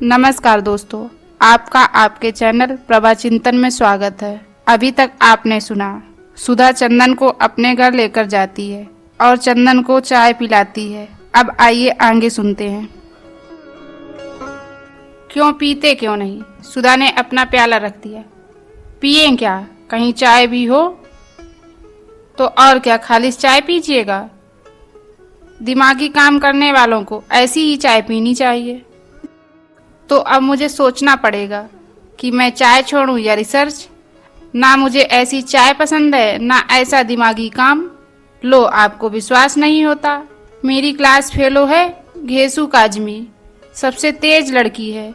नमस्कार दोस्तों, आपका आपके चैनल प्रभा चिंतन में स्वागत है। अभी तक आपने सुना सुधा चंदन को अपने घर लेकर जाती है और चंदन को चाय पिलाती है। अब आइए आगे सुनते हैं। क्यों पीते क्यों नहीं? सुधा ने अपना प्याला रख दिया। पिए क्या? कहीं चाय भी हो तो और क्या खालिस चाय पीजिएगा? दिमागी काम करने वालों को ऐसी ही चाय पीनी चाहिए। तो अब मुझे सोचना पड़ेगा कि मैं चाय छोड़ूं या रिसर्च। ना मुझे ऐसी चाय पसंद है, ना ऐसा दिमागी काम। लो, आपको विश्वास नहीं होता? मेरी क्लास फेलो है घेसू काजमी, सबसे तेज लड़की है।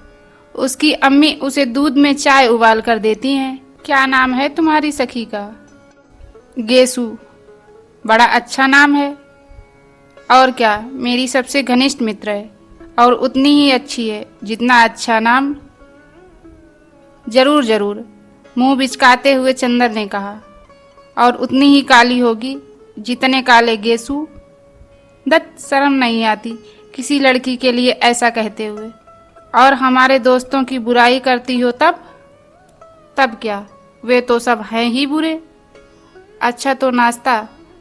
उसकी अम्मी उसे दूध में चाय उबाल कर देती हैं। क्या नाम है तुम्हारी सखी का? गेसू। बड़ा अच्छा नाम है। और क्या, मेरी सबसे घनिष्ठ मित्र है और उतनी ही अच्छी है जितना अच्छा नाम। जरूर जरूर, मुंह बिचकाते हुए चंदर ने कहा। और उतनी ही काली होगी जितने काले गेसू। दत्त, शर्म नहीं आती किसी लड़की के लिए ऐसा कहते हुए? और हमारे दोस्तों की बुराई करती हो तब? तब क्या, वे तो सब हैं ही बुरे। अच्छा तो नाश्ता,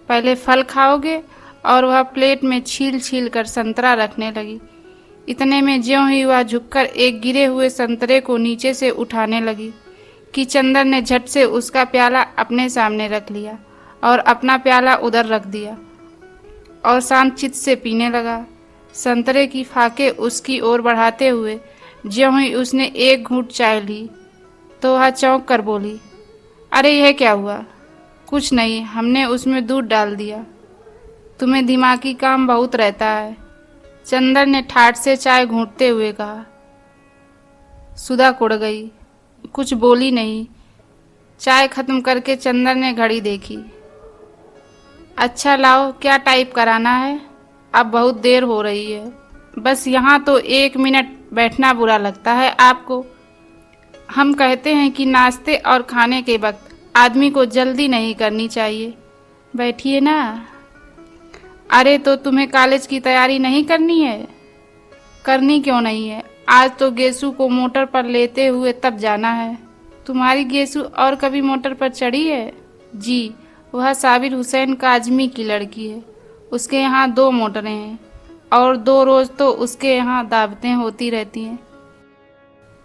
पहले फल खाओगे? और वह प्लेट में छील छील कर संतरा रखने लगी। इतने में ज्यों ही वह झुककर एक गिरे हुए संतरे को नीचे से उठाने लगी कि चंदर ने झट से उसका प्याला अपने सामने रख लिया और अपना प्याला उधर रख दिया और शांत चित्त से पीने लगा। संतरे की फाके उसकी ओर बढ़ाते हुए ज्यों ही उसने एक घूंट चाय ली तो वह चौंक कर बोली, अरे यह क्या हुआ? कुछ नहीं, हमने उसमें दूध डाल दिया। तुम्हें दिमागी काम बहुत रहता है, चंदर ने ठाठ से चाय घूंटते हुए कहा। सुधा कुड़ गई, कुछ बोली नहीं। चाय खत्म करके चंदर ने घड़ी देखी। अच्छा लाओ, क्या टाइप कराना है? अब बहुत देर हो रही है। बस यहाँ तो 1 मिनट बैठना बुरा लगता है आपको। हम कहते हैं कि नाश्ते और खाने के वक्त आदमी को जल्दी नहीं करनी चाहिए। बैठिए ना। अरे तो तुम्हें कॉलेज की तैयारी नहीं करनी है? करनी क्यों नहीं है? आज तो गेसू को मोटर पर लेते हुए तब जाना है। तुम्हारी गेसू और कभी मोटर पर चढ़ी है? जी, वह साबिर हुसैन काजमी की लड़की है। उसके यहाँ 2 मोटरें हैं और 2 रोज तो उसके यहाँ दावतें होती रहती हैं।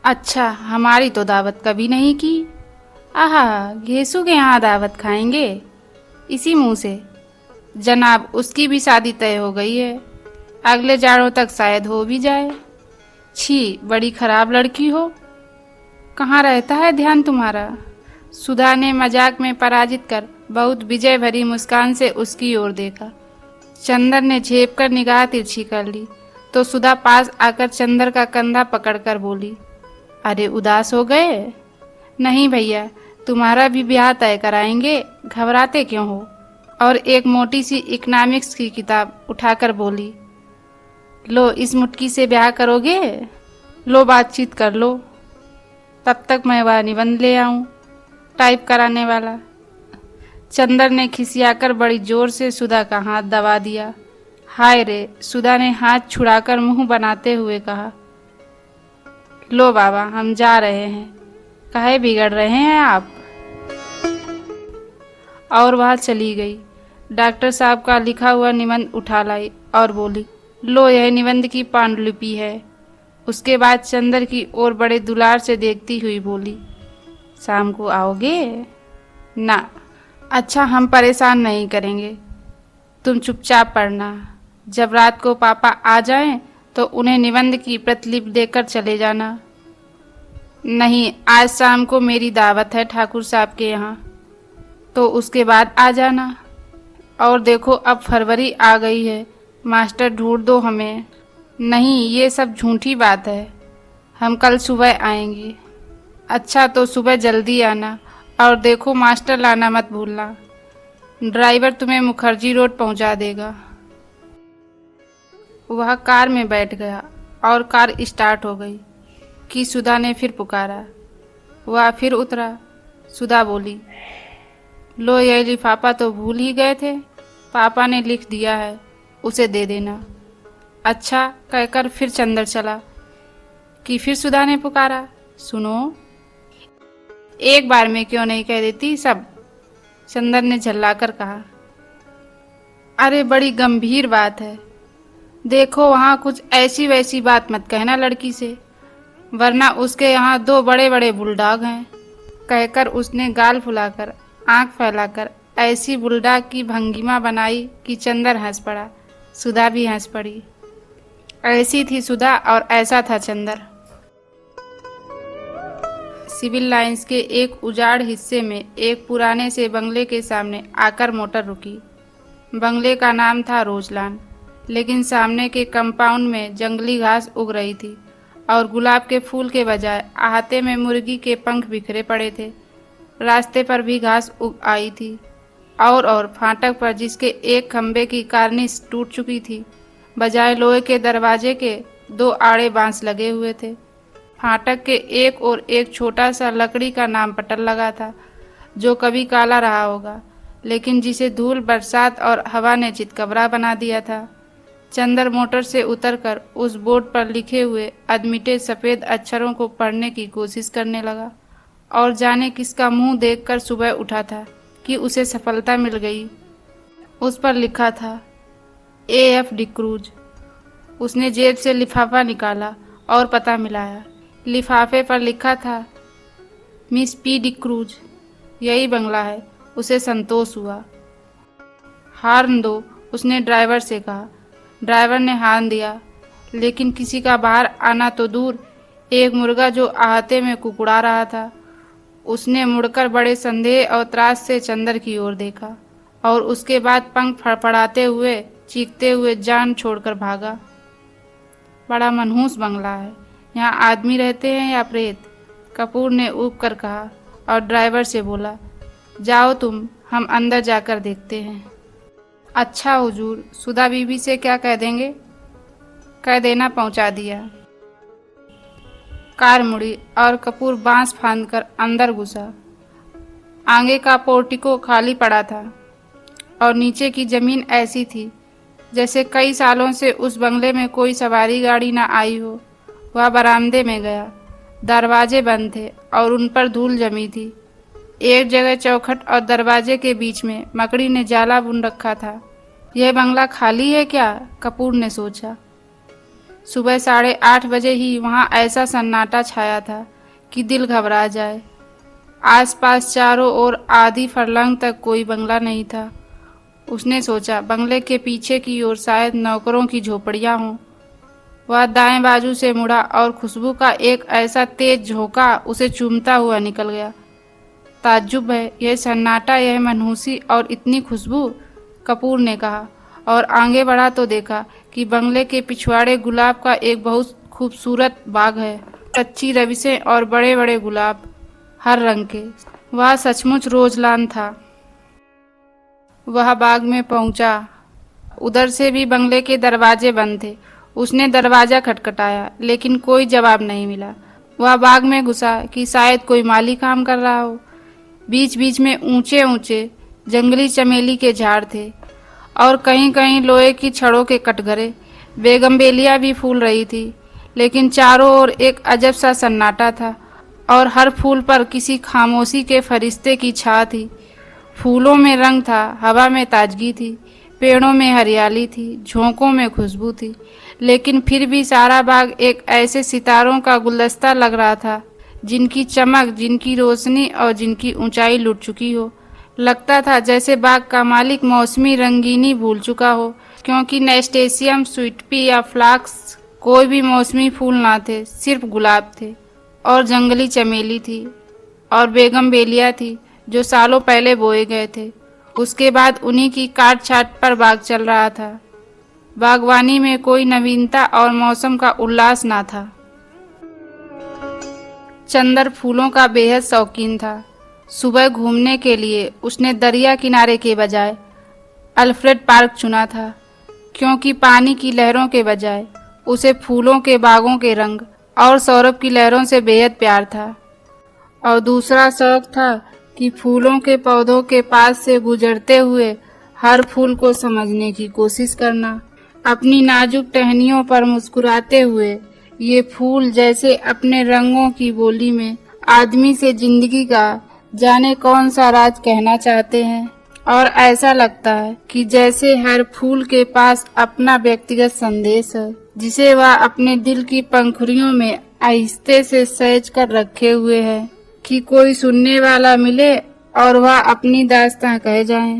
अच्छा, हमारी तो दावत कभी नहीं की। आहा, गेसू के यहाँ दावत खाएंगे? इसी मुंह से? जनाब, उसकी भी शादी तय हो गई है। अगले जाड़ों तक शायद हो भी जाए। छी, बड़ी खराब लड़की हो। कहाँ रहता है ध्यान तुम्हारा? सुधा ने मजाक में पराजित कर बहुत विजय भरी मुस्कान से उसकी ओर देखा। चंदर ने झेप कर निगाह तिरछी कर ली तो सुधा पास आकर चंदर का कंधा पकड़कर बोली, अरे उदास हो गए? नहीं भैया, तुम्हारा भी ब्याह तय कराएंगे, घबराते क्यों हो? और एक मोटी सी इकोनॉमिक्स की किताब उठाकर बोली, लो, इस मुट्ठी से ब्याह करोगे? लो, बातचीत कर लो। तब तक मैं वह निबंध ले आऊं टाइप कराने वाला। चंदर ने खिसियाकर बड़ी जोर से सुधा का हाथ दबा दिया। हाय रे! सुधा ने हाथ छुड़ाकर मुंह बनाते हुए कहा, लो बाबा, हम जा रहे हैं। काहे बिगड़ रहे हैं आप? और वह चली गई। डॉक्टर साहब का लिखा हुआ निबंध उठा लाई और बोली, लो, यह निबंध की पांडुलिपि है। उसके बाद चंदर की ओर बड़े दुलार से देखती हुई बोली, शाम को आओगे? ना। अच्छा, हम परेशान नहीं करेंगे, तुम चुपचाप पढ़ना। जब रात को पापा आ जाएं तो उन्हें निबंध की प्रतिलिपि देकर चले जाना। नहीं, आज शाम को मेरी दावत है ठाकुर साहब के यहाँ, तो उसके बाद आ जाना। और देखो, अब फरवरी आ गई है, मास्टर ढूंढ दो हमें। नहीं, ये सब झूठी बात है, हम कल सुबह आएंगे। अच्छा, तो सुबह जल्दी आना और देखो मास्टर लाना मत भूलना। ड्राइवर तुम्हें मुखर्जी रोड पहुंचा देगा। वह कार में बैठ गया और कार स्टार्ट हो गई कि सुधा ने फिर पुकारा। वह फिर उतरा। सुधा बोली, लो, यह लिफाफा तो भूल ही गए थे, पापा ने लिख दिया है, उसे दे देना। अच्छा कहकर फिर चंदर चला कि फिर सुधा ने पुकारा, सुनो। एक बार में क्यों नहीं कह देती सब, चंदर ने झल्लाकर कहा। अरे बड़ी गंभीर बात है, देखो वहाँ कुछ ऐसी वैसी बात मत कहना लड़की से, वरना उसके यहाँ 2 बड़े बड़े बुलडॉग हैं। कहकर उसने गाल फुलाकर आंख फैलाकर ऐसी बुलडॉग की भंगिमा बनाई कि चंदर हंस पड़ा, सुधा भी हंस पड़ी। ऐसी थी सुधा और ऐसा था चंदर। सिविल लाइंस के एक उजाड़ हिस्से में एक पुराने से बंगले के सामने आकर मोटर रुकी। बंगले का नाम था रोजलान, लेकिन सामने के कंपाउंड में जंगली घास उग रही थी और गुलाब के फूल के बजाय आहते में मुर्गी के पंख बिखरे पड़े थे। रास्ते पर भी घास उग आई थी और फाटक पर जिसके एक खंबे की कार्निश टूट चुकी थी, बजाय लोहे के दरवाजे के 2 आड़े बांस लगे हुए थे। फाटक के एक और एक छोटा सा लकड़ी का नाम पटल लगा था, जो कभी काला रहा होगा, लेकिन जिसे धूल, बरसात और हवा ने चितकबरा बना दिया था। चंदर मोटर से उतरकर उस बोर्ड पर लिखे हुए अधमिटे सफ़ेद अक्षरों को पढ़ने की कोशिश करने लगा और जाने किसका मुंह देखकर सुबह उठा था कि उसे सफलता मिल गई। उस पर लिखा था AF डिक्रूज। उसने जेब से लिफाफा निकाला और पता मिलाया। लिफाफे पर लिखा था मिस P डिक्रूज, यही बंगला है। उसे संतोष हुआ। हार्न दो, उसने ड्राइवर से कहा। ड्राइवर ने हार्न दिया, लेकिन किसी का बाहर आना तो दूर, एक मुर्गा जो आहते में कुकड़ा रहा था। उसने मुड़कर बड़े संदेह और त्रास से चंदर की ओर देखा और उसके बाद पंख फड़फड़ाते हुए, चीखते हुए जान छोड़कर भागा। बड़ा मनहूस बंगला है, यहाँ आदमी रहते हैं या प्रेत? कपूर ने ऊब कर कहा और ड्राइवर से बोला, जाओ तुम, हम अंदर जाकर देखते हैं। अच्छा हुजूर, सुधा बीबी से क्या कह देंगे? कह देना पहुंचा दिया। कार मुड़ी और कपूर बांस फांदकर अंदर घुसा। आगे का पोर्टिको खाली पड़ा था और नीचे की जमीन ऐसी थी जैसे कई सालों से उस बंगले में कोई सवारी गाड़ी ना आई हो। वह बरामदे में गया। दरवाजे बंद थे और उन पर धूल जमी थी। एक जगह चौखट और दरवाजे के बीच में मकड़ी ने जाला बुन रखा था। यह बंगला खाली है क्या? कपूर ने सोचा। सुबह 8:30 बजे ही वहाँ ऐसा सन्नाटा छाया था कि दिल घबरा जाए। आसपास चारों ओर आधी फरलंग तक कोई बंगला नहीं था। उसने सोचा बंगले के पीछे की ओर शायद नौकरों की झोपड़ियाँ हों। वह दाएं बाजू से मुड़ा और खुशबू का एक ऐसा तेज झोंका उसे चूमता हुआ निकल गया। ताज्जुब है, यह सन्नाटा, यह मनहूसी और इतनी खुशबू, कपूर ने कहा और आगे बढ़ा तो देखा कि बंगले के पिछवाड़े गुलाब का एक बहुत खूबसूरत बाग है। कच्ची रविसें और बड़े बड़े गुलाब, हर रंग के। वह सचमुच रोजलान था। वह बाग में पहुंचा। उधर से भी बंगले के दरवाजे बंद थे। उसने दरवाजा खटखटाया, लेकिन कोई जवाब नहीं मिला। वह बाग में घुसा कि शायद कोई माली काम कर रहा हो। बीच बीच में ऊंचे ऊंचे जंगली चमेली के झाड़ थे और कहीं कहीं लोहे की छड़ों के कटघरे। बेगमबेलिया भी फूल रही थी, लेकिन चारों ओर एक अजब सा सन्नाटा था और हर फूल पर किसी खामोशी के फरिश्ते की छाया थी। फूलों में रंग था, हवा में ताजगी थी, पेड़ों में हरियाली थी, झोंकों में खुशबू थी, लेकिन फिर भी सारा बाग एक ऐसे सितारों का गुलदस्ता लग रहा था जिनकी चमक, जिनकी रोशनी और जिनकी ऊंचाई लुट चुकी हो। लगता था जैसे बाग का मालिक मौसमी रंगीनी भूल चुका हो, क्योंकि नेस्टेशियम, स्वीटपी या फ्लाक्स कोई भी मौसमी फूल ना थे, सिर्फ गुलाब थे और जंगली चमेली थी और बेगमबेलिया थी जो सालों पहले बोए गए थे। उसके बाद उन्हीं की काट छाट पर बाग चल रहा था। बागवानी में कोई नवीनता और मौसम का उल्लास ना था। चंदर फूलों का बेहद शौकीन था। सुबह घूमने के लिए उसने दरिया किनारे के बजाय अल्फ्रेड पार्क चुना था, क्योंकि पानी की लहरों के बजाय उसे फूलों के बागों के रंग और सौरभ की लहरों से बेहद प्यार था। और दूसरा शौक था कि फूलों के पौधों के पास से गुजरते हुए हर फूल को समझने की कोशिश करना, अपनी नाजुक टहनियों पर मुस्कुराते हुए ये फूल जैसे अपने रंगों की बोली में आदमी से जिंदगी का जाने कौन सा राज कहना चाहते हैं। और ऐसा लगता है कि जैसे हर फूल के पास अपना व्यक्तिगत संदेश है, जिसे वह अपने दिल की पंखुड़ियों में आहिस्ते से सहेज कर रखे हुए है कि कोई सुनने वाला मिले और वह अपनी दास्तां कह जाए।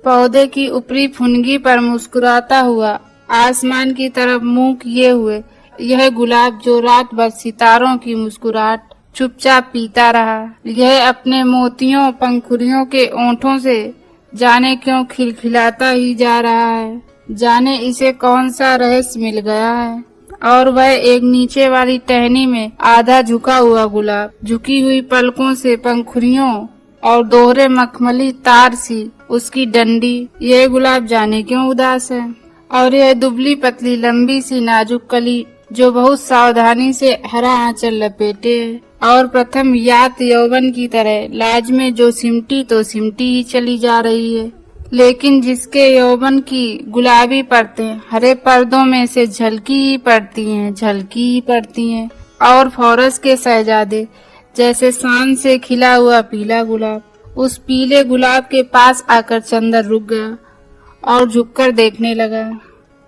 पौधे की ऊपरी फुनगी पर मुस्कुराता हुआ आसमान की तरफ मुंह किए हुए यह गुलाब जो रात भर सितारों की मुस्कुराहट चुपचाप पीता रहा, यह अपने मोतियों पंखुड़ियों के ओंठों से जाने क्यों खिलखिलाता ही जा रहा है। जाने इसे कौन सा रहस्य मिल गया है। और वह एक नीचे वाली टहनी में आधा झुका हुआ गुलाब, झुकी हुई पलकों से पंखुड़ियों और दोहरे मखमली तार सी उसकी डंडी, यह गुलाब जाने क्यों उदास है। और यह दुबली पतली लंबी सी नाजुक कली जो बहुत सावधानी से हरा आंचल लपेटे है और प्रथम यात यौवन की तरह लाज में जो सिमटी तो सिमटी ही चली जा रही है, लेकिन जिसके यौवन की गुलाबी परतें हरे पर्दों में से झलकी ही पड़ती हैं। और फौरस के शहजादे जैसे शान से खिला हुआ पीला गुलाब, उस पीले गुलाब के पास आकर चंदर रुक गया और झुककर देखने लगा।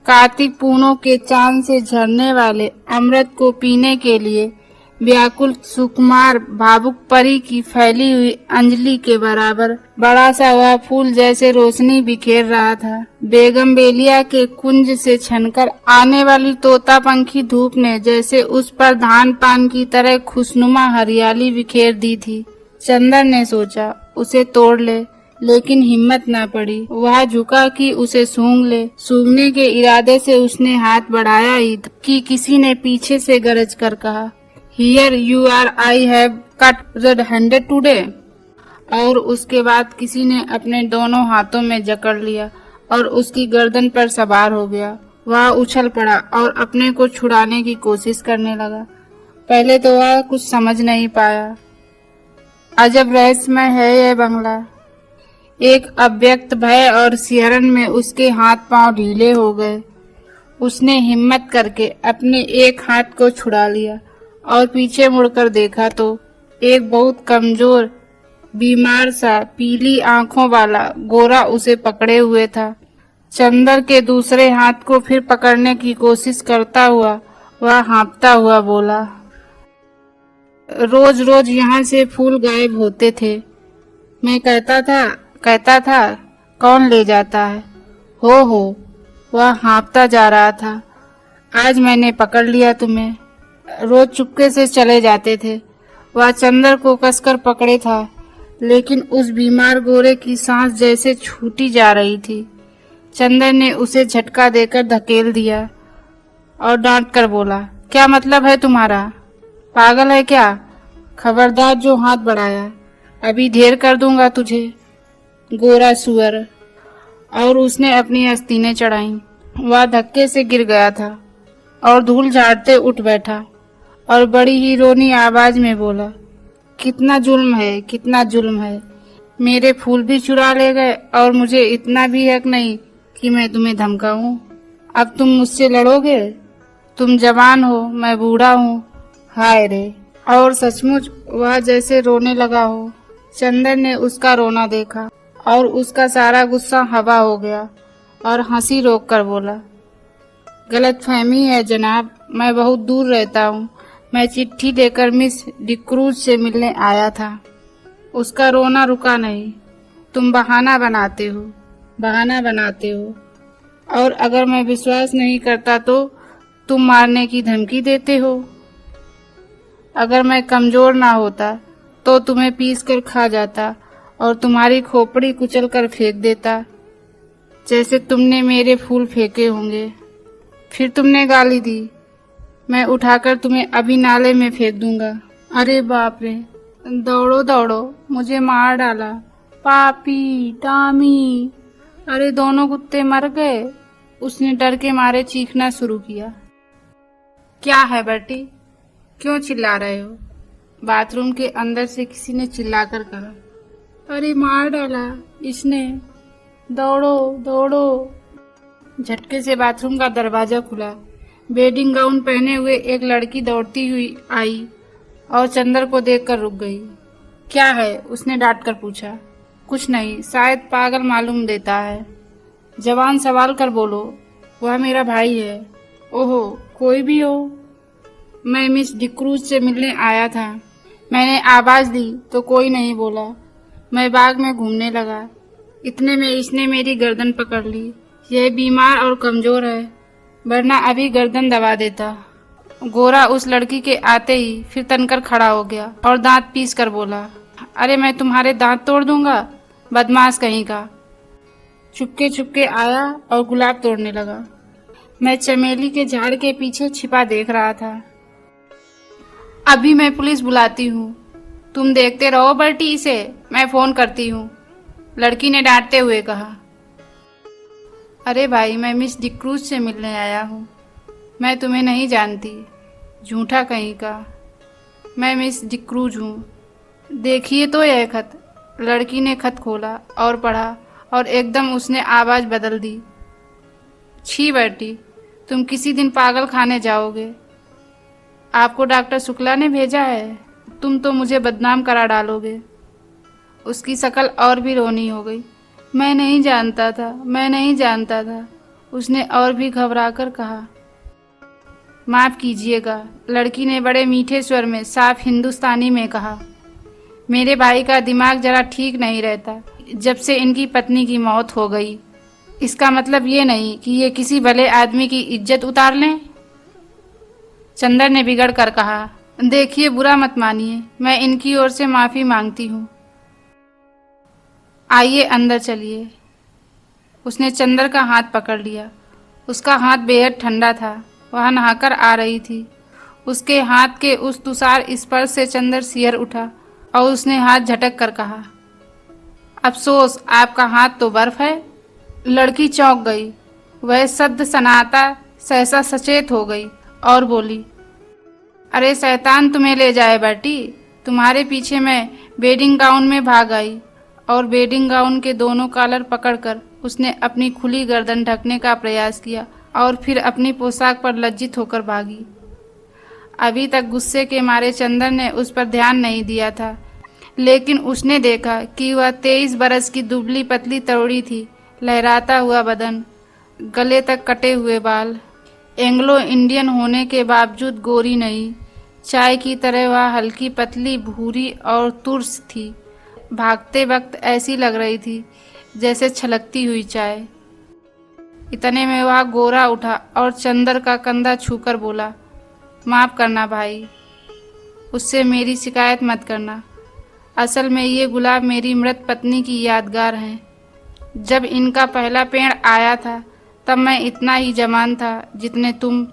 कार्तिक पूर्णों के चांद से झरने वाले अमृत को पीने के लिए व्याकुल सुकुमार भावुक परी की फैली हुई अंजलि के बराबर बड़ा सा वह फूल जैसे रोशनी बिखेर रहा था। बेगम बेलिया के कुंज से छनकर आने वाली तोता पंखी धूप ने जैसे उस पर धान पान की तरह खुशनुमा हरियाली बिखेर दी थी। चंदर ने सोचा उसे तोड़ ले, लेकिन हिम्मत न पड़ी। वह झुका कि उसे सूंघ ले। सूंघने के इरादे से उसने हाथ बढ़ाया ही कि किसी ने पीछे से गरज कर कहा, Here you are, I have cut red-handed today। और उसके बाद किसी ने अपने दोनों हाथों में जकड़ लिया और उसकी गर्दन पर सवार हो गया। वह उछल पड़ा और अपने को छुड़ाने की कोशिश करने लगा। पहले तो वह कुछ समझ नहीं पाया। अजब रहस्यमय है यह बंगला। एक अव्यक्त भय और सिहरन में उसके हाथ पांव ढीले हो गए। उसने हिम्मत करके अपने एक हाथ को छुड़ा लिया और पीछे मुड़कर देखा तो एक बहुत कमजोर बीमार सा पीली आंखों वाला गोरा उसे पकड़े हुए था। चंदर के दूसरे हाथ को फिर पकड़ने की कोशिश करता हुआ वह हाँफता हुआ बोला, रोज रोज यहाँ से फूल गायब होते थे। मैं कहता था कौन ले जाता है। हो वह हाँफता जा रहा था। आज मैंने पकड़ लिया तुम्हें। रोज चुपके से चले जाते थे। वह चंदर को कसकर पकड़े था, लेकिन उस बीमार गोरे की सांस जैसे छूटी जा रही थी। चंदर ने उसे झटका देकर धकेल दिया और डांट कर बोला, क्या मतलब है तुम्हारा? पागल है क्या? खबरदार जो हाथ बढ़ाया, अभी ढेर कर दूंगा तुझे, गोरा सुअर। और उसने अपनी आस्तीनें चढ़ाई। वह धक्के से गिर गया था और धूल झाड़ते उठ बैठा और बड़ी ही रोनी आवाज में बोला, कितना जुल्म है। मेरे फूल भी चुरा ले गए और मुझे इतना भी हक नहीं कि मैं तुम्हें धमकाऊं। अब तुम मुझसे लड़ोगे? तुम जवान हो, मैं बूढ़ा हूँ। हाय रे। और सचमुच वह जैसे रोने लगा हो। चंदर ने उसका रोना देखा और उसका सारा गुस्सा हवा हो गया और हंसी रोक कर बोला, गलतफहमी है जनाब, मैं बहुत दूर रहता हूँ। मैं चिट्ठी लेकर मिस डिक्रूज से मिलने आया था। उसका रोना रुका नहीं। तुम बहाना बनाते हो और अगर मैं विश्वास नहीं करता तो तुम मारने की धमकी देते हो। अगर मैं कमजोर ना होता तो तुम्हें पीस कर खा जाता और तुम्हारी खोपड़ी कुचल कर फेंक देता, जैसे तुमने मेरे फूल फेंके होंगे। फिर तुमने गाली दी, मैं उठाकर तुम्हें अभी नाले में फेंक दूंगा। अरे बाप रे, दौड़ो, मुझे मार डाला। पापी, टामी, अरे दोनों कुत्ते मर गए। उसने डर के मारे चीखना शुरू किया। क्या है बेटी, क्यों चिल्ला रहे हो? बाथरूम के अंदर से किसी ने चिल्लाकर कहा। अरे मार डाला इसने, दौड़ो। झटके से बाथरूम का दरवाजा खुला। वेडिंग गाउन पहने हुए एक लड़की दौड़ती हुई आई और चंदर को देखकर रुक गई। क्या है? उसने डांट कर पूछा। कुछ नहीं, शायद पागल मालूम देता है। जवान सवाल कर बोलो। वह मेरा भाई है। ओहो, कोई भी हो? मैं मिस डिक्रूज से मिलने आया था। मैंने आवाज दी तो कोई नहीं बोला। मैं बाग में घूमने लगा। इतने में इसने मेरी गर्दन पकड़ ली। यह बीमार और कमजोर है, वरना अभी गर्दन दबा देता। गोरा उस लड़की के आते ही फिर तनकर खड़ा हो गया और दांत पीस कर बोला, अरे मैं तुम्हारे दांत तोड़ दूंगा, बदमाश कहीं का। चुपके चुपके आया और गुलाब तोड़ने लगा। मैं चमेली के झाड़ के पीछे छिपा देख रहा था। अभी मैं पुलिस बुलाती हूँ, तुम देखते रहो बर्टी इसे, मैं फोन करती हूँ, लड़की ने डांटते हुए कहा। अरे भाई, मैं मिस डिक्रूज से मिलने आया हूँ, मैं तुम्हें नहीं जानती, झूठा कहीं का। मैं मिस डिक्रूज हूँ। देखिए तो यह खत। लड़की ने खत खोला और पढ़ा और एकदम उसने आवाज बदल दी। छी बर्टी, तुम किसी दिन पागल खाने जाओगे। आपको डॉक्टर शुक्ला ने भेजा है? तुम तो मुझे बदनाम करा डालोगे। उसकी शक्ल और भी रोनी हो गई। मैं नहीं जानता था, मैं नहीं जानता था, उसने और भी घबराकर कहा। माफ कीजिएगा, लड़की ने बड़े मीठे स्वर में साफ हिंदुस्तानी में कहा। मेरे भाई का दिमाग जरा ठीक नहीं रहता जब से इनकी पत्नी की मौत हो गई। इसका मतलब ये नहीं कि ये किसी भले आदमी की इज्जत उतार लें। चंदर ने बिगड़ कर कहा, देखिए बुरा मत मानिए, मैं इनकी ओर से माफी मांगती हूँ। आइए अंदर चलिए। उसने चंदर का हाथ पकड़ लिया। उसका हाथ बेहद ठंडा था। वह नहाकर आ रही थी। उसके हाथ के उस तुषार स्पर्श से चंदर सिहर उठा और उसने हाथ झटक कर कहा, अफसोस आपका हाथ तो बर्फ है। लड़की चौंक गई। वह शब्द सनाता सहसा सचेत हो गई और बोली, अरे शैतान तुम्हें ले जाए बेटी, तुम्हारे पीछे मैं वेडिंग गाउन में भाग आई। और वेडिंग गाउन के दोनों कॉलर पकड़कर उसने अपनी खुली गर्दन ढकने का प्रयास किया और फिर अपनी पोशाक पर लज्जित होकर भागी। अभी तक गुस्से के मारे चंदर ने उस पर ध्यान नहीं दिया था, लेकिन उसने देखा कि वह 23 बरस की दुबली पतली तरोड़ी थी, लहराता हुआ बदन, गले तक कटे हुए बाल। एंग्लो इंडियन होने के बावजूद गोरी नहीं, चाय की तरह वह हल्की पतली भूरी और तुर्स थी। भागते वक्त ऐसी लग रही थी जैसे छलकती हुई चाय। इतने में वह गोरा उठा और चंदर का कंधा छूकर बोला, माफ करना भाई, उससे मेरी शिकायत मत करना। असल में ये गुलाब मेरी मृत पत्नी की यादगार है। जब इनका पहला पेड़ आया था तब मैं इतना ही जवान था जितने तुम,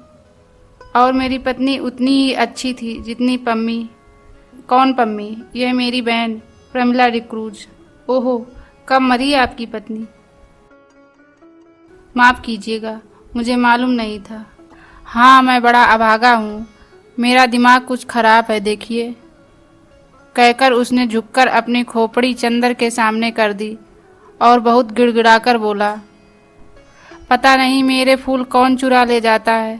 और मेरी पत्नी उतनी ही अच्छी थी जितनी पम्मी। कौन पम्मी? यह मेरी बहन प्रमिला डिक्रूज। ओहो, कब मरी आपकी पत्नी? माफ कीजिएगा, मुझे मालूम नहीं था। हाँ, मैं बड़ा अभागा हूँ, मेरा दिमाग कुछ खराब है देखिए, कहकर उसने झुककर अपनी खोपड़ी चंदर के सामने कर दी और बहुत गिड़गिड़ाकर बोला, पता नहीं मेरे फूल कौन चुरा ले जाता है।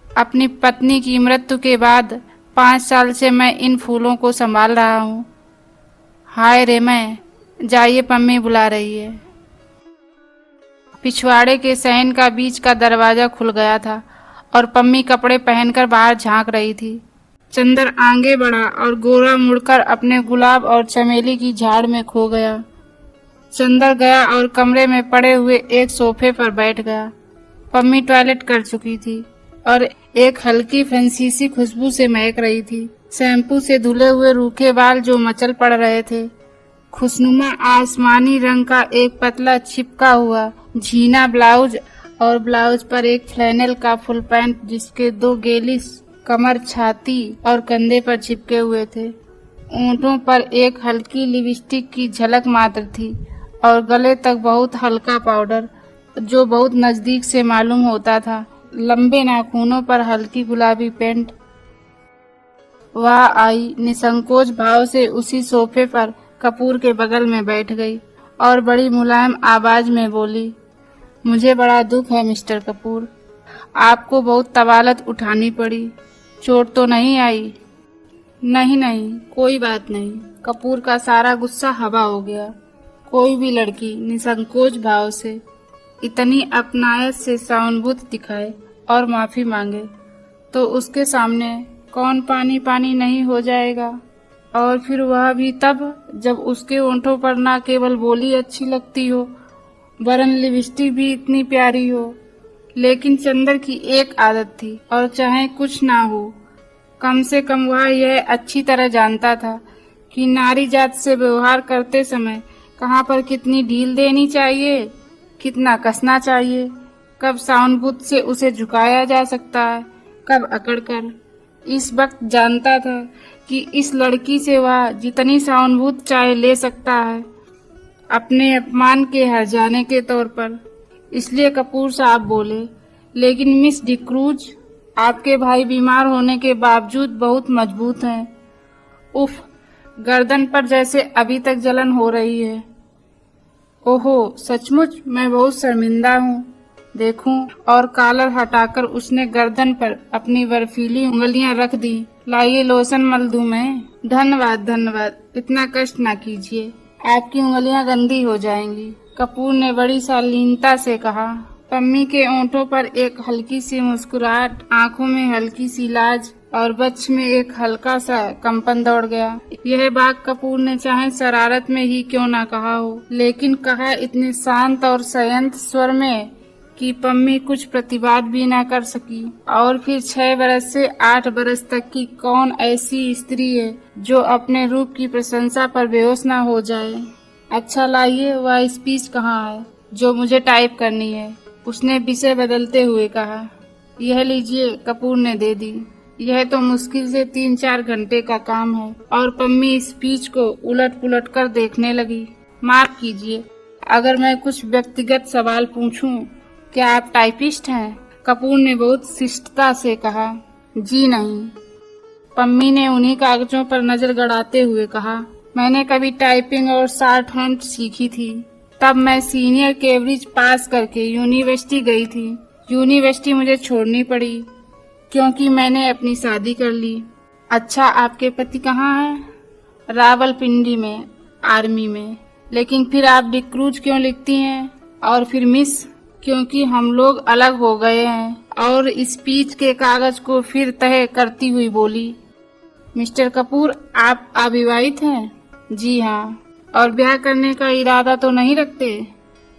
अपनी पत्नी की मृत्यु के बाद 5 साल से मैं इन फूलों को संभाल रहा हूँ। हाय रे, मैं जाइए, पम्मी बुला रही है। पिछवाड़े के सहन का बीच का दरवाजा खुल गया था और पम्मी कपड़े पहनकर बाहर झांक रही थी। चंदर आगे बढ़ा और गोरा मुड़कर अपने गुलाब और चमेली की झाड़ में खो गया। चंदर गया और कमरे में पड़े हुए एक सोफे पर बैठ गया। पम्मी टॉयलेट कर चुकी थी और एक हल्की फंसीसी खुशबू से महक रही थी। शैम्पू से धुले हुए रूखे बाल जो मचल पड़ रहे थे। खुशनुमा आसमानी रंग का एक पतला चिपका हुआ झीना ब्लाउज और ब्लाउज पर एक फ्लैनेल का फुल पैंट जिसके 2 गेली कमर, छाती और कंधे पर चिपके हुए थे। ऊँटों पर एक हल्की लिपस्टिक की झलक मात्र थी और गले तक बहुत हल्का पाउडर जो बहुत नजदीक से मालूम होता था। लंबे नाखूनों पर हल्की गुलाबी पेंट। वह आई निसंकोच भाव से उसी सोफे पर कपूर के बगल में बैठ गई और बड़ी मुलायम आवाज में बोली, मुझे बड़ा दुख है मिस्टर कपूर, आपको बहुत तवालत उठानी पड़ी, चोट तो नहीं आई? नहीं नहीं, कोई बात नहीं। कपूर का सारा गुस्सा हवा हो गया। कोई भी लड़की निसंकोच भाव से इतनी अपनायत से सहानुभूति दिखाए और माफी मांगे तो उसके सामने कौन पानी पानी नहीं हो जाएगा। और फिर वह भी तब जब उसके होंठों पर ना केवल बोली अच्छी लगती हो वरन लिपस्टिक भी इतनी प्यारी हो। लेकिन चंदर की एक आदत थी, और चाहे कुछ ना हो कम से कम वह यह अच्छी तरह जानता था कि नारी जात से व्यवहार करते समय कहाँ पर कितनी ढील देनी चाहिए, कितना कसना चाहिए, कब सहानुभूति से उसे झुकाया जा सकता है, कब अकड़कर। इस वक्त जानता था कि इस लड़की से वह जितनी सहानुभूति चाहे ले सकता है अपने अपमान के हर जाने के तौर पर। इसलिए कपूर साहब बोले, लेकिन मिस डिक्रूज, आपके भाई बीमार होने के बावजूद बहुत मजबूत हैं। उफ, गर्दन पर जैसे अभी तक जलन हो रही है। ओहो, सचमुच मैं बहुत शर्मिंदा हूँ। देखूं? और कॉलर हटाकर उसने गर्दन पर अपनी बर्फीली उंगलियां रख दी। लाइए लोशन मल दूं मैं? धन्यवाद धन्यवाद, इतना कष्ट ना कीजिए, आपकी उंगलियां गंदी हो जाएंगी, कपूर ने बड़ी शालीनता से कहा। पम्मी के ओंठों पर एक हल्की सी मुस्कुराहट, आंखों में हल्की सी लाज और वक्ष में एक हल्का सा कंपन दौड़ गया। यह बात कपूर ने चाहे शरारत में ही क्यों ना कहा हो, लेकिन कहा इतने शांत और संयंत्र स्वर में कि पम्मी कुछ प्रतिवाद भी ना कर सकी। और फिर 6 बरस से 8 बरस तक की कौन ऐसी स्त्री है जो अपने रूप की प्रशंसा पर बेहोश ना हो जाए। अच्छा लाइए, वह स्पीच कहाँ है जो मुझे टाइप करनी है? उसने विषय बदलते हुए कहा। यह लीजिए, कपूर ने दे दी। यह तो मुश्किल से 3-4 घंटे का काम है। और पम्मी स्पीच को उलट पुलट कर देखने लगी। माफ कीजिए, अगर मैं कुछ व्यक्तिगत सवाल पूछूं, क्या आप टाइपिस्ट हैं? कपूर ने बहुत शिष्टता से कहा। जी नहीं। पम्मी ने उन्हीं कागजों पर नजर गड़ाते हुए कहा। मैंने कभी टाइपिंग और शॉर्ट हैंड सीखी थी, तब मैं सीनियर केम्ब्रिज पास करके यूनिवर्सिटी गई थी। यूनिवर्सिटी मुझे छोड़नी पड़ी क्योंकि मैंने अपनी शादी कर ली। अच्छा, आपके पति कहाँ हैं? रावलपिंडी में, आर्मी में। लेकिन फिर आप डिक्रूज क्यों लिखती हैं? और फिर मिस? क्योंकि हम लोग अलग हो गए हैं। और स्पीच के कागज को फिर तह करती हुई बोली। मिस्टर कपूर, आप अविवाहित हैं? जी हाँ। और ब्याह करने का इरादा तो नहीं रखते?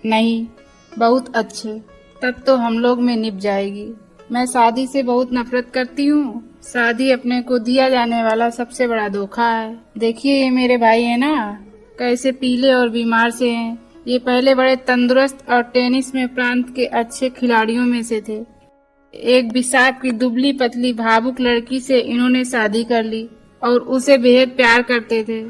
नहीं। बहुत अच्छे, तब तो हम लोग में निभ जाएगी। मैं शादी से बहुत नफरत करती हूँ। शादी अपने को दिया जाने वाला सबसे बड़ा धोखा है। देखिए, ये मेरे भाई है ना, कैसे पीले और बीमार से हैं। ये पहले बड़े तंदुरुस्त और टेनिस में प्रांत के अच्छे खिलाड़ियों में से थे। एक बिसात की दुबली पतली भावुक लड़की से इन्होंने शादी कर ली और उसे बेहद प्यार करते थे।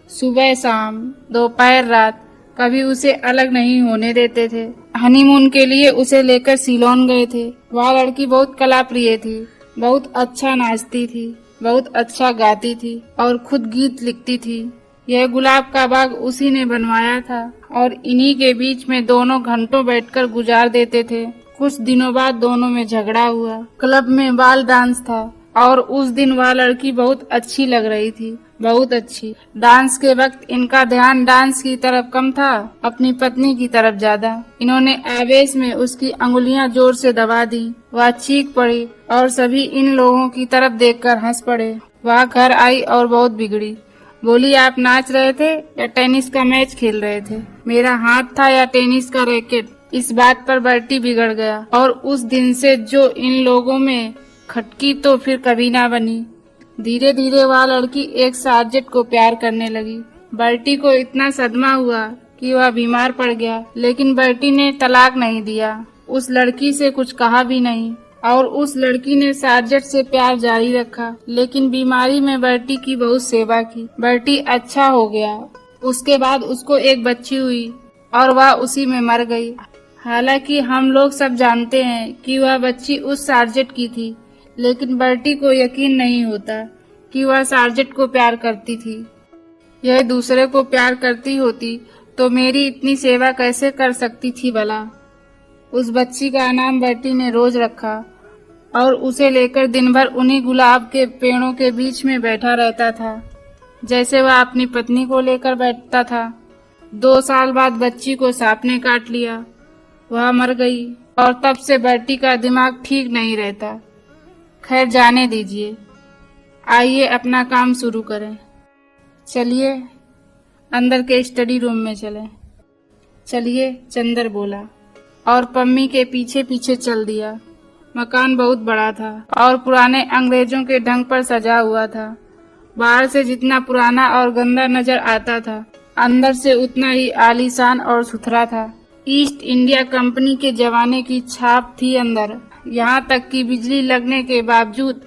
सुबह शाम, दोपहर रात, कभी उसे अलग नहीं होने देते थे। हनीमून के लिए उसे लेकर सिलोन गए थे। वह लड़की बहुत कला प्रिय थी, बहुत अच्छा नाचती थी, बहुत अच्छा गाती थी और खुद गीत लिखती थी। यह गुलाब का बाग उसी ने बनवाया था और इन्हीं के बीच में दोनों घंटों बैठकर गुजार देते थे। कुछ दिनों बाद दोनों में झगड़ा हुआ। क्लब में बाल डांस था और उस दिन वह लड़की बहुत अच्छी लग रही थी, बहुत अच्छी। डांस के वक्त इनका ध्यान डांस की तरफ कम था, अपनी पत्नी की तरफ ज्यादा। इन्होंने आवेश में उसकी अंगुलियां जोर से दबा दी। वह चीख पड़ी और सभी इन लोगों की तरफ देखकर हंस पड़े। वह घर आई और बहुत बिगड़ी। बोली, आप नाच रहे थे या टेनिस का मैच खेल रहे थे? मेरा हाथ था या टेनिस का रैकेट? इस बात पर बर्टी बिगड़ गया और उस दिन से जो इन लोगों में खटकी तो फिर कभी ना बनी। धीरे धीरे वह लड़की एक सार्जेंट को प्यार करने लगी। बर्टी को इतना सदमा हुआ कि वह बीमार पड़ गया, लेकिन बर्टी ने तलाक नहीं दिया, उस लड़की से कुछ कहा भी नहीं और उस लड़की ने सार्जेंट से प्यार जारी रखा। लेकिन बीमारी में बर्टी की बहुत सेवा की। बर्टी अच्छा हो गया। उसके बाद उसको एक बच्ची हुई और वह उसी में मर गई। हालांकि हम लोग सब जानते हैं कि वह बच्ची उस सार्जेंट की थी, लेकिन बर्टी को यकीन नहीं होता कि वह सार्जेंट को प्यार करती थी। यह दूसरे को प्यार करती होती तो मेरी इतनी सेवा कैसे कर सकती थी भला। उस बच्ची का नाम बर्टी ने रोज रखा और उसे लेकर दिन भर उन्हीं गुलाब के पेड़ों के बीच में बैठा रहता था, जैसे वह अपनी पत्नी को लेकर बैठता था। 2 साल बाद बच्ची को सांप ने काट लिया, वह मर गई और तब से बर्टी का दिमाग ठीक नहीं रहता। खैर जाने दीजिए, आइए अपना काम शुरू करें। चलिए अंदर के स्टडी रूम में चलें। चलिए, चंदर बोला और पम्मी के पीछे पीछे चल दिया। मकान बहुत बड़ा था और पुराने अंग्रेजों के ढंग पर सजा हुआ था। बाहर से जितना पुराना और गंदा नजर आता था, अंदर से उतना ही आलीशान और सुथरा था। ईस्ट इंडिया कंपनी के जमाने की छाप थी अंदर। यहाँ तक कि बिजली लगने के बावजूद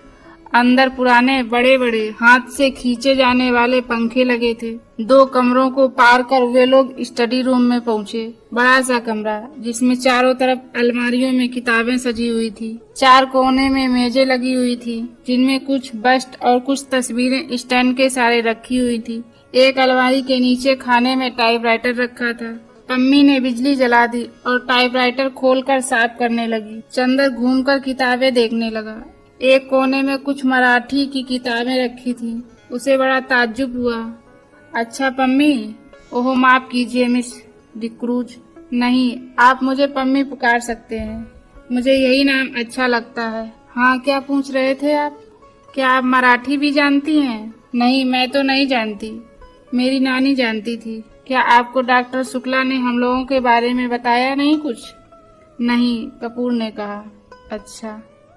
अंदर पुराने बड़े बड़े हाथ से खींचे जाने वाले पंखे लगे थे। 2 कमरों को पार कर वे लोग स्टडी रूम में पहुँचे। बड़ा सा कमरा जिसमें चारों तरफ अलमारियों में किताबें सजी हुई थी। 4 कोने में मेजें लगी हुई थी जिनमें कुछ बस्ट और कुछ तस्वीरें स्टैंड के सहारे रखी हुई थी। एक अलमारी के नीचे खाने में टाइपराइटर रखा था। अम्मी ने बिजली जला दी और टाइपराइटर खोलकर साफ करने लगी। चंदर घूमकर किताबें देखने लगा। एक कोने में कुछ मराठी की किताबें रखी थी। उसे बड़ा ताज्जुब हुआ। अच्छा पम्मी? ओहो माफ कीजिए मिस डिक्रूज। नहीं, आप मुझे पम्मी पुकार सकते हैं, मुझे यही नाम अच्छा लगता है। हाँ, क्या पूछ रहे थे आप? क्या आप मराठी भी जानती हैं? नहीं, मैं तो नहीं जानती, मेरी नानी जानती थी। क्या आपको डॉक्टर शुक्ला ने हम लोगों के बारे में बताया नहीं कुछ? नहीं, कपूर ने कहा।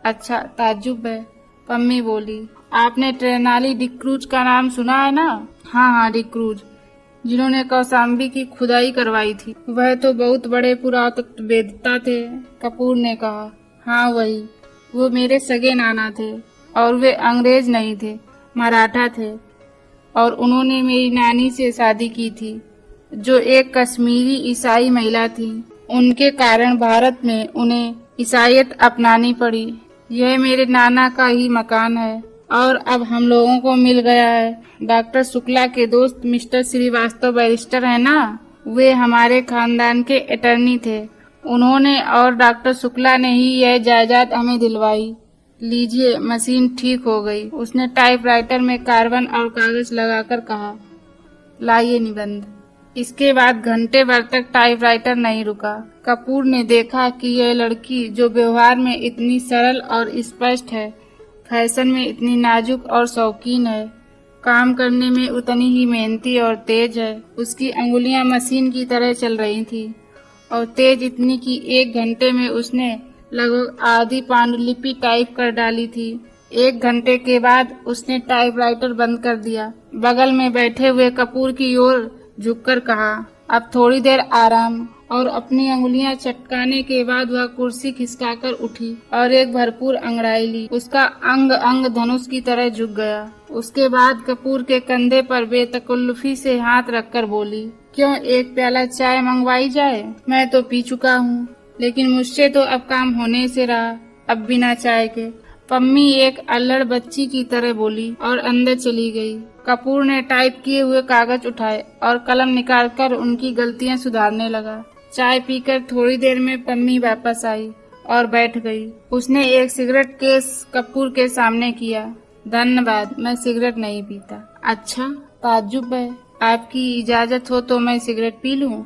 अच्छा, ताज्जुब है, पम्मी बोली। आपने ट्रेनाली डिक्रूज का नाम सुना है ना? हाँ, डिक्रूज, जिन्होंने कौसाम्बी की खुदाई करवाई थी। वह तो बहुत बड़े पुरातत्ववेत्ता थे, कपूर ने कहा। हाँ वही, वो मेरे सगे नाना थे और वे अंग्रेज नहीं थे, मराठा थे और उन्होंने मेरी नानी से शादी की थी जो एक कश्मीरी ईसाई महिला थी। उनके कारण भारत में उन्हें ईसाईयत अपनानी पड़ी। यह मेरे नाना का ही मकान है और अब हम लोगों को मिल गया है। डॉक्टर शुक्ला के दोस्त मिस्टर श्रीवास्तव बैरिस्टर है ना, वे हमारे खानदान के अटर्नी थे। उन्होंने और डॉक्टर शुक्ला ने ही यह जायदाद हमें दिलवाई। लीजिए, मशीन ठीक हो गई। उसने टाइपराइटर में कार्बन और कागज लगाकर कहा, लाइए निबंध। इसके बाद घंटे भर तक टाइपराइटर नहीं रुका। कपूर ने देखा कि यह लड़की जो व्यवहार में इतनी सरल और स्पष्ट है, फैशन में इतनी नाजुक और शौकीन है, काम करने में उतनी ही मेहनती और तेज है। उसकी अंगुलियां मशीन की तरह चल रही थी और तेज इतनी कि 1 घंटे में उसने लगभग आधी पांडुलिपि टाइप कर डाली थी। 1 घंटे के बाद उसने टाइपराइटर बंद कर दिया। बगल में बैठे हुए कपूर की ओर झुककर कहा, अब थोड़ी देर आराम। और अपनी अंगुलियां चटकाने के बाद वह कुर्सी खिसकाकर उठी और एक भरपूर अंगड़ाई ली। उसका अंग अंग धनुष की तरह झुक गया। उसके बाद कपूर के कंधे पर बेतकल्लुफी से हाथ रखकर बोली, क्यों, एक प्याला चाय मंगवाई जाए? मैं तो पी चुका हूँ, लेकिन मुझसे तो अब काम होने से रहा, अब बिना चाय के। पम्मी एक अल्लड़ बच्ची की तरह बोली और अंदर चली गई। कपूर ने टाइप किए हुए कागज उठाए और कलम निकालकर उनकी गलतियां सुधारने लगा। चाय पीकर थोड़ी देर में पम्मी वापस आई और बैठ गई। उसने एक सिगरेट केस कपूर के सामने किया। धन्यवाद, मैं सिगरेट नहीं पीता। अच्छा, ताज्जुब है, आपकी इजाजत हो तो मैं सिगरेट पी लूं?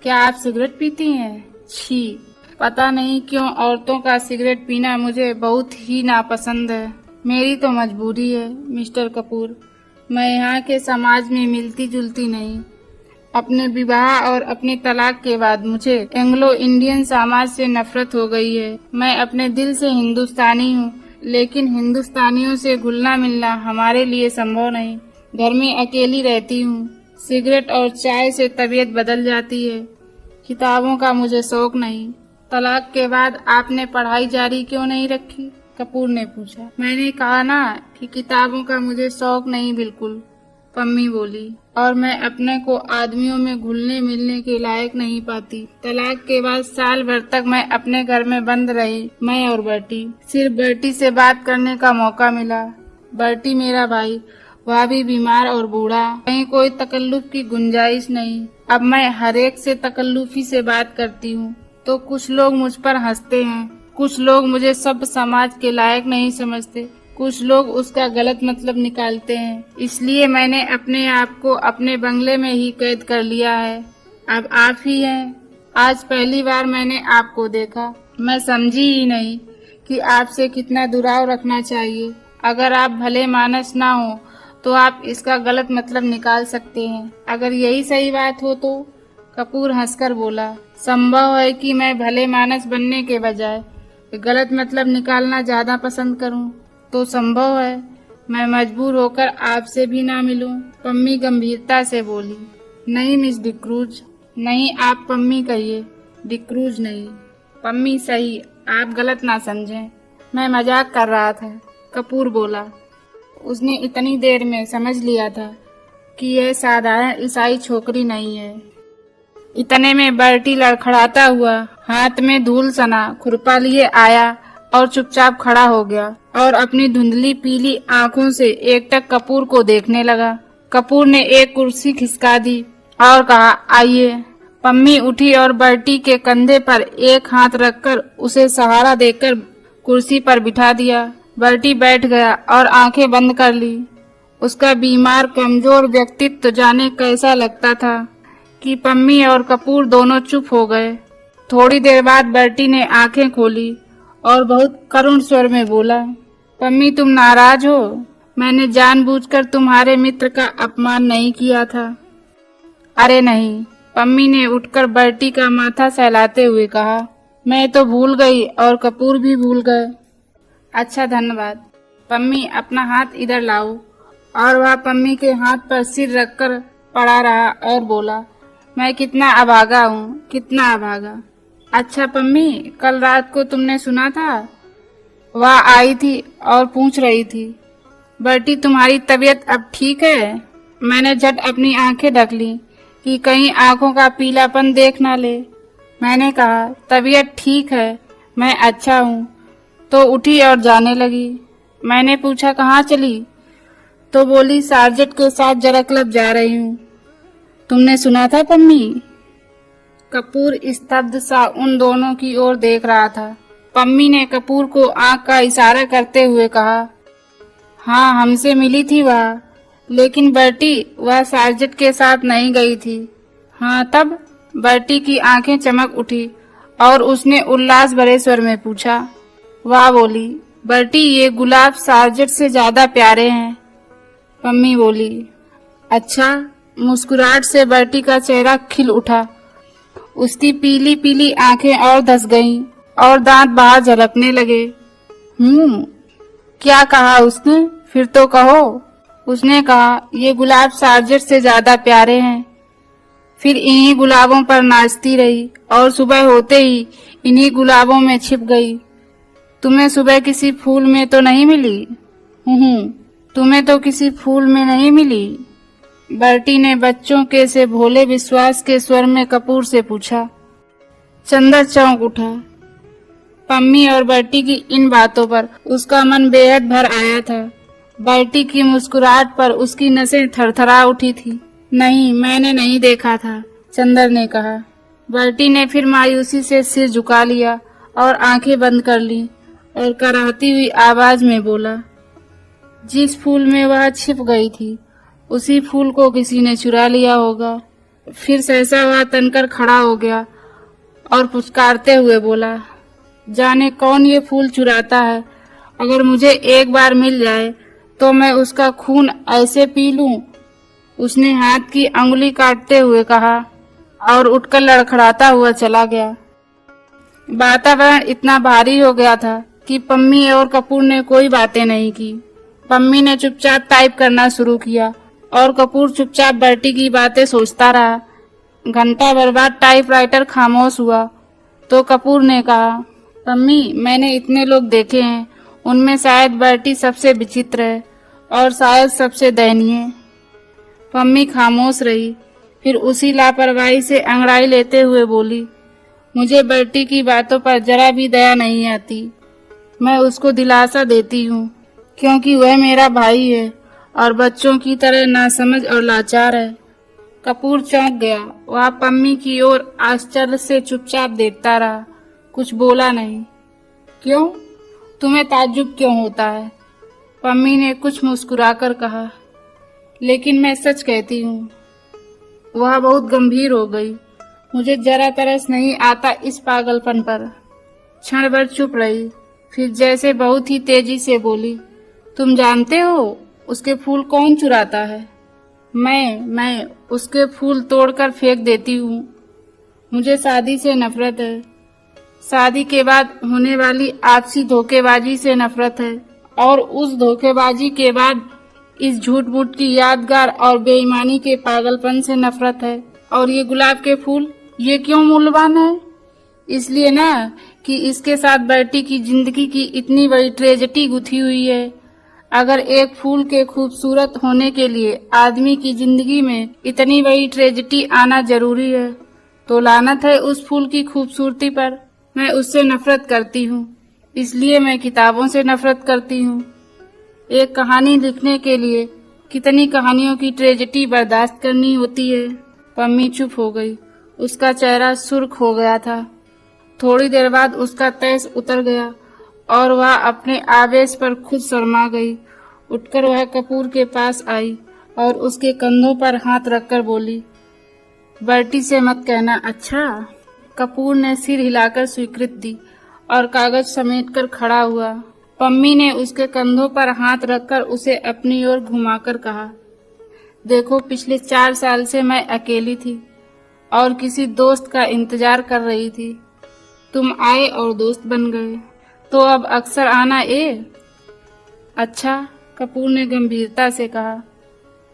क्या आप सिगरेट पीती हैं? छी, पता नहीं क्यों औरतों का सिगरेट पीना मुझे बहुत ही नापसंद है। मेरी तो मजबूरी है मिस्टर कपूर, मैं यहाँ के समाज में मिलती जुलती नहीं। अपने विवाह और अपने तलाक के बाद मुझे एंग्लो इंडियन समाज से नफरत हो गई है। मैं अपने दिल से हिंदुस्तानी हूँ, लेकिन हिंदुस्तानियों से घुलना मिलना हमारे लिए संभव नहीं। घर में अकेली रहती हूँ। सिगरेट और चाय से तबीयत बदल जाती है। किताबों का मुझे शौक नहीं। तलाक के बाद आपने पढ़ाई जारी क्यों नहीं रखी? कपूर ने पूछा। मैंने कहा ना कि किताबों का मुझे शौक नहीं बिल्कुल, पम्मी बोली, और मैं अपने को आदमियों में घुलने मिलने के लायक नहीं पाती। तलाक के बाद साल भर तक मैं अपने घर में बंद रही, मैं और बर्टी। सिर्फ बर्टी से बात करने का मौका मिला। बर्टी मेरा भाई, वह भी बीमार और बूढ़ा, कहीं कोई तकल्लुफ की गुंजाइश नहीं। अब मैं हर एक से तकल्लुफी से बात करती हूँ तो कुछ लोग मुझ पर हंसते हैं कुछ लोग मुझे सब समाज के लायक नहीं समझते, कुछ लोग उसका गलत मतलब निकालते हैं, इसलिए मैंने अपने आप को अपने बंगले में ही कैद कर लिया है। अब आप ही हैं। आज पहली बार मैंने आपको देखा, मैं समझी ही नहीं कि आपसे कितना दुराव रखना चाहिए। अगर आप भले मानस ना हो तो आप इसका गलत मतलब निकाल सकते हैं। अगर यही सही बात हो तो? कपूर हंसकर बोला, संभव है कि मैं भले मानस बनने के बजाय गलत मतलब निकालना ज्यादा पसंद करूं, तो संभव है मैं मजबूर होकर आपसे भी ना मिलूं। पम्मी गंभीरता से बोली, नहीं मिस डिक्रूज, नहीं, आप पम्मी कहिए, डिक्रूज नहीं। पम्मी सही, आप गलत ना समझें, मैं मजाक कर रहा था, कपूर बोला। उसने इतनी देर में समझ लिया था कि यह साधारण ईसाई छोकरी नहीं है। इतने में बर्टी लड़खड़ाता हुआ हाथ में धूल सना खुरपा लिए आया और चुपचाप खड़ा हो गया और अपनी धुंधली पीली आंखों से एकटक कपूर को देखने लगा। कपूर ने एक कुर्सी खिसका दी और कहा, आइए। पम्मी उठी और बर्टी के कंधे पर एक हाथ रखकर उसे सहारा देकर कुर्सी पर बिठा दिया। बर्टी बैठ गया और आंखें बंद कर ली। उसका बीमार कमजोर व्यक्तित्व जाने कैसा लगता था कि पम्मी और कपूर दोनों चुप हो गए। थोड़ी देर बाद बर्टी ने आंखें खोली और बहुत करुण स्वर में बोला, पम्मी तुम नाराज हो? मैंने जानबूझकर तुम्हारे मित्र का अपमान नहीं किया था। अरे नहीं, पम्मी ने उठकर बर्टी का माथा सहलाते हुए कहा, मैं तो भूल गई और कपूर भी भूल गए। अच्छा धन्यवाद। पम्मी अपना हाथ इधर लाओ। और वह पम्मी के हाथ पर सिर रखकर पड़ा रहा और बोला, मैं कितना अभागा हूँ, कितना अभागा। अच्छा पम्मी, कल रात को तुमने सुना था? वह आई थी और पूछ रही थी, बर्टी तुम्हारी तबीयत अब ठीक है? मैंने झट अपनी आंखें ढक ली कि कहीं आंखों का पीलापन देख ना ले। मैंने कहा, तबीयत ठीक है, मैं अच्छा हूँ। तो उठी और जाने लगी। मैंने पूछा, कहाँ चली? तो बोली, सार्जेंट के साथ जरा क्लब जा रही हूँ। तुमने सुना था पम्मी? कपूर स्तब्ध सा उन दोनों की ओर देख रहा था। पम्मी ने कपूर को आंख का इशारा करते हुए कहा, हाँ हमसे मिली थी वह, लेकिन बर्टी वह सार्जेंट के साथ नहीं गई थी। हाँ तब? बर्टी की आंखें चमक उठी और उसने उल्लास भरे स्वर में पूछा। वह बोली, बर्टी ये गुलाब सार्जेंट से ज्यादा प्यारे हैं। पम्मी बोली, अच्छा। मुस्कुराहट से बर्टी का चेहरा खिल उठा। उसकी पीली पीली आंखें और धस गईं और दांत बाहर झलकने लगे। क्या कहा उसने? फिर तो कहो। उसने कहा, ये गुलाब सार्जेंट से ज्यादा प्यारे हैं। फिर इन्हीं गुलाबों पर नाचती रही और सुबह होते ही इन्हीं गुलाबों में छिप गई। तुम्हें सुबह किसी फूल में तो नहीं मिली? तुम्हें तो किसी फूल में नहीं मिली? बर्टी ने बच्चों के से भोले विश्वास के स्वर में कपूर से पूछा। चंदा चौंक उठा। पम्मी और बर्टी की इन बातों पर उसका मन बेहद भर आया था। बर्टी की मुस्कुराहट पर उसकी नसें थरथरा उठी थी। नहीं, मैंने नहीं देखा था, चंदर ने कहा। बर्टी ने फिर मायूसी से सिर झुका लिया और आंखें बंद कर ली और कराहती हुई आवाज में बोला, जिस फूल में वह छिप गई थी उसी फूल को किसी ने चुरा लिया होगा। फिर सहसा वह तनकर खड़ा हो गया और पुचकारते हुए बोला, जाने कौन ये फूल चुराता है। अगर मुझे एक बार मिल जाए तो मैं उसका खून ऐसे पी लूं। उसने हाथ की अंगुली काटते हुए कहा और उठकर लड़खड़ाता हुआ चला गया। वातावरण इतना भारी हो गया था कि पम्मी और कपूर ने कोई बातें नहीं की। पम्मी ने चुपचाप टाइप करना शुरू किया और कपूर चुपचाप बर्टी की बातें सोचता रहा। घंटा भर बाद टाइपराइटर खामोश हुआ तो कपूर ने कहा, पम्मी, मैंने इतने लोग देखे हैं, उनमें शायद बर्टी सबसे विचित्र है और शायद सबसे दयनीय। पम्मी खामोश रही, फिर उसी लापरवाही से अंगड़ाई लेते हुए बोली, मुझे बर्टी की बातों पर जरा भी दया नहीं आती। मैं उसको दिलासा देती हूँ क्योंकि वह मेरा भाई है और बच्चों की तरह नासमझ और लाचार है। कपूर चौंक गया। वह पम्मी की ओर आश्चर्य से चुपचाप देखता रहा, कुछ बोला नहीं। क्यों? तुम्हें ताज्जुब क्यों होता है? पम्मी ने कुछ मुस्कुराकर कहा। लेकिन मैं सच कहती हूँ। वह बहुत गंभीर हो गई। मुझे जरा तरस नहीं आता इस पागलपन पर। क्षण भर चुप रही, फिर जैसे बहुत ही तेजी से बोली, तुम जानते हो उसके फूल कौन चुराता है? मैं उसके फूल तोड़कर फेंक देती हूँ। मुझे शादी से नफरत है। शादी के बाद होने वाली आपसी धोखेबाजी से नफरत है, और उस धोखेबाजी के बाद इस झूठ मूठ की यादगार और बेईमानी के पागलपन से नफरत है। और ये गुलाब के फूल, ये क्यों मूल्यवान है? इसलिए ना कि इसके साथ बर्टी की जिंदगी की इतनी बड़ी ट्रेजेडी गुथी हुई है। अगर एक फूल के खूबसूरत होने के लिए आदमी की जिंदगी में इतनी बड़ी ट्रेजेडी आना जरूरी है, तो लानत है उस फूल की खूबसूरती पर। मैं उससे नफरत करती हूँ, इसलिए मैं किताबों से नफरत करती हूँ। एक कहानी लिखने के लिए कितनी कहानियों की ट्रेजेडी बर्दाश्त करनी होती है। पम्मी चुप हो गई। उसका चेहरा सुर्ख हो गया था। थोड़ी देर बाद उसका तेज उतर गया और वह अपने आवेश पर खुद शर्मा गई। उठकर वह कपूर के पास आई और उसके कंधों पर हाथ रखकर बोली, बर्टी से मत कहना, अच्छा? कपूर ने सिर हिलाकर स्वीकृति दी और कागज समेटकर खड़ा हुआ। पम्मी ने उसके कंधों पर हाथ रखकर उसे अपनी ओर घुमाकर कहा, देखो, पिछले 4 साल से मैं अकेली थी और किसी दोस्त का इंतजार कर रही थी। तुम आए और दोस्त बन गए, तो अब अक्सर आना अच्छा? कपूर ने गंभीरता से कहा।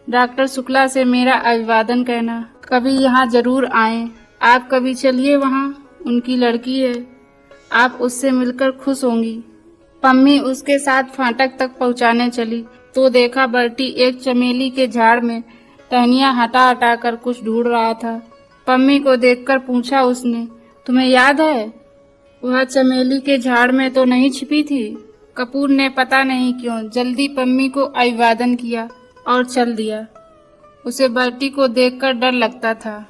डॉक्टर शुक्ला से मेरा अभिवादन कहना। कभी यहाँ जरूर आएं। आप कभी चलिए वहाँ, उनकी लड़की है, आप उससे मिलकर खुश होंगी। पम्मी उसके साथ फाटक तक पहुँचाने चली तो देखा बर्टी एक चमेली के झाड़ में टहनियाँ हटा हटा कर कुछ ढूंढ रहा था। पम्मी को देखकर पूछा उसने, तुम्हें याद है वह चमेली के झाड़ में तो नहीं छिपी थी? कपूर ने पता नहीं क्यों जल्दी पम्मी को अभिवादन किया और चल दिया। उसे बर्टी को देखकर डर लगता था।